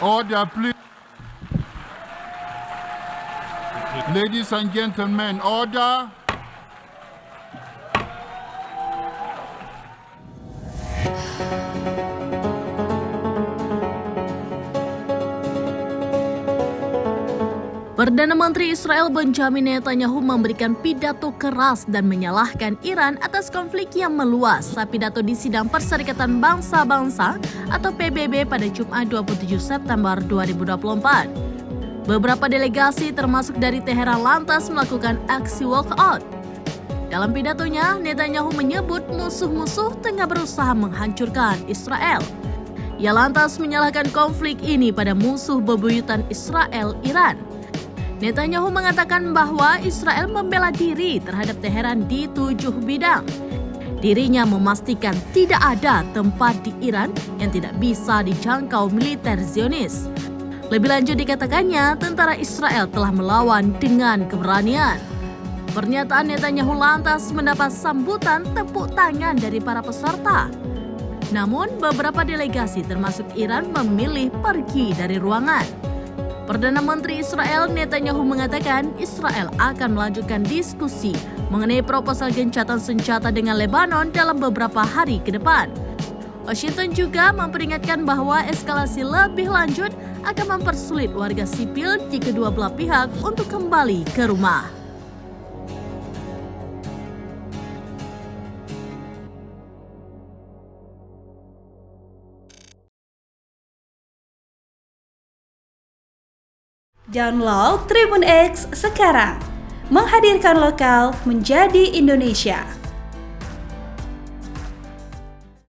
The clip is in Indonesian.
Order, please. Ladies and gentlemen, order. Perdana Menteri Israel Benjamin Netanyahu memberikan pidato keras dan menyalahkan Iran atas konflik yang meluas saat pidato di Sidang Perserikatan Bangsa-Bangsa atau PBB pada Jumat 27 September 2024. Beberapa delegasi termasuk dari Teheran lantas melakukan aksi walkout. Dalam pidatonya, Netanyahu menyebut musuh-musuh tengah berusaha menghancurkan Israel. Ia lantas menyalahkan konflik ini pada musuh bebuyutan Israel, Iran. Netanyahu mengatakan bahwa Israel membela diri terhadap Teheran di 7 bidang. Dirinya memastikan tidak ada tempat di Iran yang tidak bisa dijangkau militer Zionis. Lebih lanjut dikatakannya, tentara Israel telah melawan dengan keberanian. Pernyataan Netanyahu lantas mendapat sambutan tepuk tangan dari para peserta. Namun, beberapa delegasi termasuk Iran memilih pergi dari ruangan. Perdana Menteri Israel Netanyahu mengatakan Israel akan melanjutkan diskusi mengenai proposal gencatan senjata dengan Lebanon dalam beberapa hari ke depan. Washington juga memperingatkan bahwa eskalasi lebih lanjut akan mempersulit warga sipil di kedua belah pihak untuk kembali ke rumah. Download Tribun X sekarang, menghadirkan lokal menjadi Indonesia.